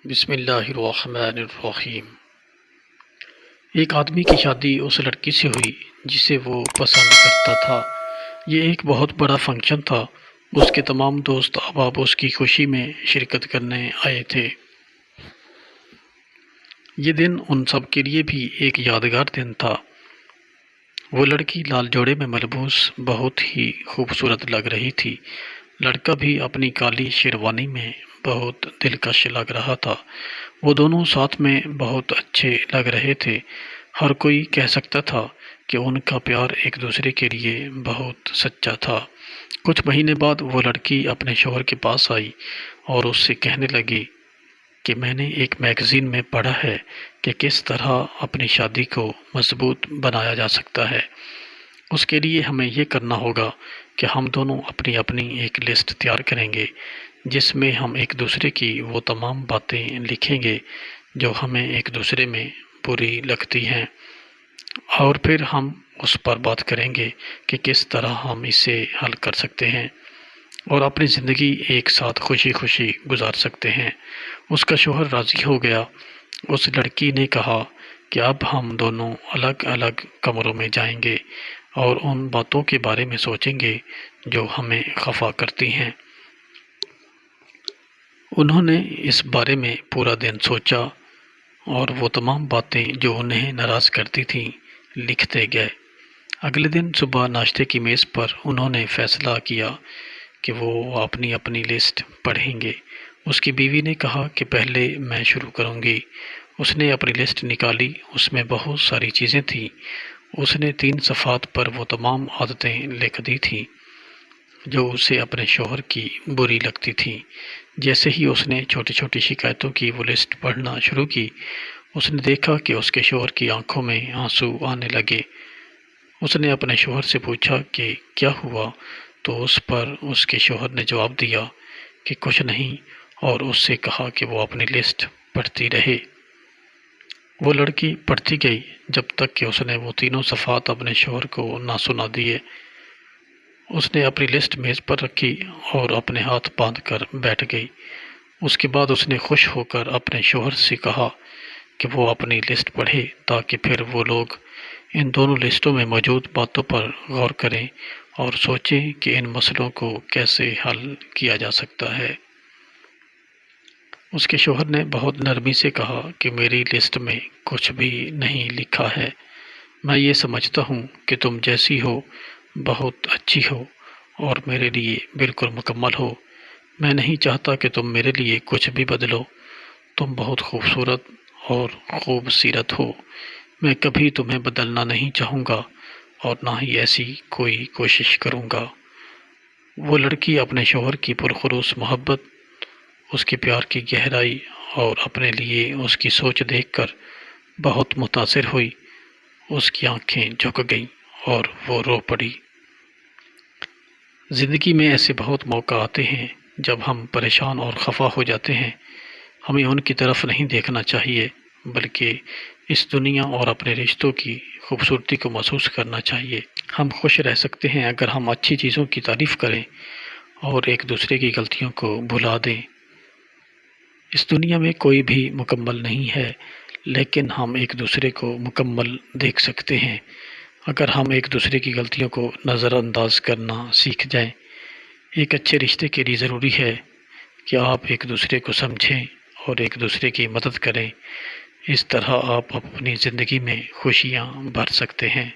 بسم اللہ الرحمن الرحیم۔ ایک آدمی کی شادی اس لڑکی سے ہوئی جسے وہ پسند کرتا تھا۔ یہ ایک بہت بڑا فنکشن تھا۔ اس کے تمام دوست احباب اس کی خوشی میں شرکت کرنے آئے تھے۔ یہ دن ان سب کے لیے بھی ایک یادگار دن تھا۔ وہ لڑکی لال جوڑے میں ملبوس بہت ہی خوبصورت لگ رہی تھی۔ لڑکا بھی اپنی کالی شیروانی میں بہت دلکش لگ رہا تھا۔ وہ دونوں ساتھ میں بہت اچھے لگ رہے تھے۔ ہر کوئی کہہ سکتا تھا کہ ان کا پیار ایک دوسرے کے لیے بہت سچا تھا۔ کچھ مہینے بعد وہ لڑکی اپنے شوہر کے پاس آئی اور اس سے کہنے لگی کہ میں نے ایک میگزین میں پڑھا ہے کہ کس طرح اپنی شادی کو مضبوط بنایا جا سکتا ہے۔ اس کے لیے ہمیں یہ کرنا ہوگا کہ ہم دونوں اپنی اپنی ایک لسٹ تیار کریں گے جس میں ہم ایک دوسرے کی وہ تمام باتیں لکھیں گے جو ہمیں ایک دوسرے میں بری لگتی ہیں، اور پھر ہم اس پر بات کریں گے کہ کس طرح ہم اسے حل کر سکتے ہیں اور اپنی زندگی ایک ساتھ خوشی خوشی گزار سکتے ہیں۔ اس کا شوہر راضی ہو گیا۔ اس لڑکی نے کہا کہ اب ہم دونوں الگ الگ کمروں میں جائیں گے اور ان باتوں کے بارے میں سوچیں گے جو ہمیں خفا کرتی ہیں۔ انہوں نے اس بارے میں پورا دن سوچا اور وہ تمام باتیں جو انہیں ناراض کرتی تھیں لکھتے گئے۔ اگلے دن صبح ناشتے کی میز پر انہوں نے فیصلہ کیا کہ وہ اپنی اپنی لسٹ پڑھیں گے۔ اس کی بیوی نے کہا کہ پہلے میں شروع کروں گی۔ اس نے اپنی لسٹ نکالی۔ اس میں بہت ساری چیزیں تھیں۔ اس نے 3 صفحات پر وہ تمام عادتیں لکھ دی تھیں جو اسے اپنے شوہر کی بری لگتی تھیں۔ جیسے ہی اس نے چھوٹی چھوٹی شکایتوں کی وہ لسٹ پڑھنا شروع کی، اس نے دیکھا کہ اس کے شوہر کی آنکھوں میں آنسو آنے لگے۔ اس نے اپنے شوہر سے پوچھا کہ کیا ہوا، تو اس پر اس کے شوہر نے جواب دیا کہ کچھ نہیں، اور اس سے کہا کہ وہ اپنی لسٹ پڑھتی رہے۔ وہ لڑکی پڑھتی گئی جب تک کہ اس نے وہ 3 صفحات اپنے شوہر کو نہ سنا دیے۔ اس نے اپنی لسٹ میز پر رکھی اور اپنے ہاتھ باندھ کر بیٹھ گئی۔ اس کے بعد اس نے خوش ہو کر اپنے شوہر سے کہا کہ وہ اپنی لسٹ پڑھے تاکہ پھر وہ لوگ ان دونوں لسٹوں میں موجود باتوں پر غور کریں اور سوچیں کہ ان مسئلوں کو کیسے حل کیا جا سکتا ہے۔ اس کے شوہر نے بہت نرمی سے کہا کہ میری لسٹ میں کچھ بھی نہیں لکھا ہے۔ میں یہ سمجھتا ہوں کہ تم جیسی ہو بہت اچھی ہو اور میرے لیے بالکل مکمل ہو۔ میں نہیں چاہتا کہ تم میرے لیے کچھ بھی بدلو۔ تم بہت خوبصورت اور خوب سیرت ہو۔ میں کبھی تمہیں بدلنا نہیں چاہوں گا اور نہ ہی ایسی کوئی کوشش کروں گا۔ وہ لڑکی اپنے شوہر کی پرخلوص محبت، اس کے پیار کی گہرائی اور اپنے لیے اس کی سوچ دیکھ کر بہت متاثر ہوئی۔ اس کی آنکھیں جھک گئیں اور وہ رو پڑی۔ زندگی میں ایسے بہت موقع آتے ہیں جب ہم پریشان اور خفا ہو جاتے ہیں۔ ہمیں ان کی طرف نہیں دیکھنا چاہیے بلکہ اس دنیا اور اپنے رشتوں کی خوبصورتی کو محسوس کرنا چاہیے۔ ہم خوش رہ سکتے ہیں اگر ہم اچھی چیزوں کی تعریف کریں اور ایک دوسرے کی غلطیوں کو بھلا دیں۔ اس دنیا میں کوئی بھی مکمل نہیں ہے، لیکن ہم ایک دوسرے کو مکمل دیکھ سکتے ہیں اگر ہم ایک دوسرے کی غلطیوں کو نظر انداز کرنا سیکھ جائیں۔ ایک اچھے رشتے کے لیے ضروری ہے کہ آپ ایک دوسرے کو سمجھیں اور ایک دوسرے کی مدد کریں۔ اس طرح آپ اپنی زندگی میں خوشیاں بھر سکتے ہیں۔